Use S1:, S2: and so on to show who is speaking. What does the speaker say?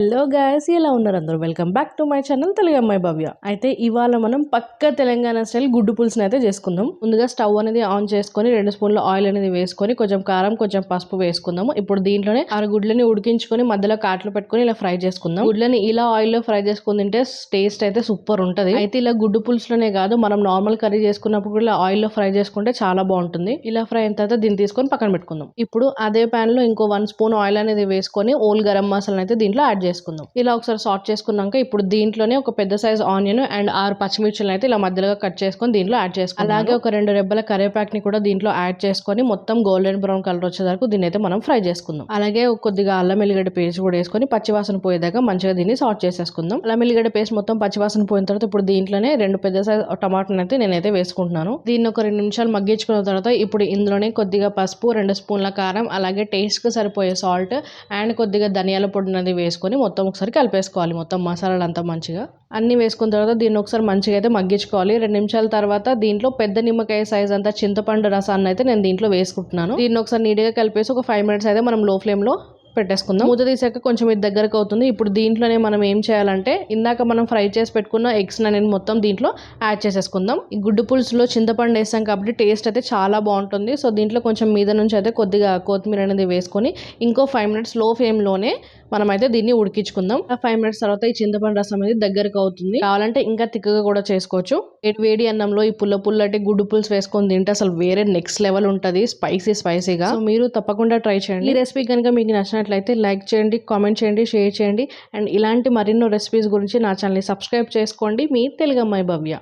S1: Hello guys, ఎలా ఉన్నారు అందరూ? Welcome back to my channel Telugu అమ్మాయి భవ్య. అయితే ఇవాళ మనం పక్క తెలంగాణ స్టైల్ గుడ్డు పులుసుని అయితే చేసుకుందాం. ముందుగా స్టవ్ అనేది ఆన్ చేసుకొని 2 స్పూన్ల ఆయిల్ అనేది వేసుకొని కొంచెం కారం కొంచెం పసుపు వేసుకుందాము. ఇప్పుడు దీంట్లోనే 6 గుడ్లని ఉడికించుకొని మధ్యలో కాట్లు పెట్టుకొని ఇలా ఫ్రై చేసుకుందాం. గుడ్లని ఇలా ఆయిల్ లో ఫ్రై చేసుకుని తింటే టేస్ట్ అయితే సూపర్ ఉంటది. అయితే ఇలా గుడ్డు పులుసులోనే కాదు, మనం నార్మల్ కర్రీ చేసుకున్నప్పుడు కూడా ఇలా ఆయిల్ లో ఫ్రై చేసుకుంటే చాలా బాగుంటుంది. ఇలా ఫ్రై అయిన తర్వాత దీన్ని తీసుకొని పక్కన పెట్టుకుందాం. ఇప్పుడు అదే పాన్ లో ఇంకో 1 స్పూన్ ఆయిల్ అనేది వేసుకొని ఓల్ గరం మసాలా అయితే దీంట్లో యాడ్ చేసుకుందాం. ఇలా ఒకసారి సార్ట్ చేసుకున్నాక ఇప్పుడు దీంట్లోనే ఒక పెద్ద సైజ్ ఆనియన్ అండ్ 6 పచ్చిమిర్చిలను అయితే ఇలా మధ్యలో కట్ చేసుకొని దీంట్లో యాడ్ చేసుకుందాం. అలాగే ఒక 2 రెబ్బల కరివేపాకు ని కూడా దీంట్లో యాడ్ చేసుకొని మొత్తం గోల్డెన్ బ్రౌన్ కలర్ వచ్చే వరకు దీన్ని అయితే మనం ఫ్రై చేసుకుందాం. అలాగే కొద్దిగా అల్లం ఎల్లిగడ్డ పేస్ట్ కూడా వేసుకొని పచ్చివాసన పోయేదాకా మంచిగా దీన్ని సార్ట్ చేసేసుకుందాం. అల్లం ఎల్లిగడ్డ పేస్ట్ మొత్తం పచ్చివాసన పోయిన తర్వాత ఇప్పుడు దీంట్లోనే 2 పెద్ద సైజ్ టమాటాలను అయితే నేనైతే వేసుకుంటున్నాను. దీన్ని ఒక 2 నిమిషాలు మగ్గించుకున్న తర్వాత ఇప్పుడు ఇందులోనే కొద్దిగా పసుపు, 2 స్పూన్ల కారం, అలాగే టేస్ట్ కి సరిపోయే సాల్ట్ అండ్ కొద్దిగా ధనియాల పొడి అనేది వేసుకొని మొత్తం ఒకసారి కలిపేసుకోవాలి. మొత్తం మసాలాలు అంతా మంచిగా అన్ని వేసుకున్న తర్వాత దీన్ని ఒకసారి మంచిగా అయితే మగ్గించుకోవాలి. 2 నిమిషాల తర్వాత దీంట్లో పెద్ద నిమ్మకాయ సైజ్ అంతా చింతపండు రసాన్ని అయితే నేను దీంట్లో వేసుకుంటున్నాను. దీన్ని ఒకసారి నీట్గా కలిపేసి ఒక 5 మినిట్స్ అయితే మనం లో ఫ్లేమ్ లో పెట్టేసుకుందాం. మూత తీసాక కొంచెం ఇది దగ్గరకు అవుతుంది. ఇప్పుడు దీంట్లోనే మనం ఏం చేయాలంటే ఇందాక మనం ఫ్రై చేసి పెట్టుకున్న ఎగ్స్ అనేది మొత్తం దీంట్లో యాడ్ చేసేసుకుందాం. ఈ గుడ్డు పులుసులో చింతపండు వేసాం కాబట్టి టేస్ట్ అయితే చాలా బాగుంటుంది. సో దీంట్లో కొంచెం మీద నుంచి అయితే కొద్దిగా కొత్తిమీర అనేది వేసుకొని ఇంకో 5 మినిట్స్ లో ఫ్లేమ్ లోనే మనం అయితే దీన్ని ఉడికించుకుందాం. ఆ 5 మినిట్స్ తర్వాత ఈ చింతపండు రసం అనేది దగ్గరకు అవుతుంది. కావాలంటే ఇంకా తిక్కగా కూడా చేసుకోవచ్చు. వేడి అన్నంలో ఈ పుల్లటి గుడ్డు పులుసు వేసుకొని తింటే అసలు వేరే నెక్స్ట్ లెవెల్ ఉంటది, స్పైసీగా. సో మీరు తప్పకుండా ట్రై చేయండి. ఈ రెసిపీ కనుక మీకు నచ్చినట్లయితే లైక్ చేయండి, కామెంట్ చేయండి, షేర్ చేయండి. అండ్ ఇలాంటి మరిన్నో రెసిపీస్ గురించి నా ఛానల్ ని సబ్స్క్రైబ్ చేసుకోండి. మీ తెలుగు అమ్మాయి భవ్య.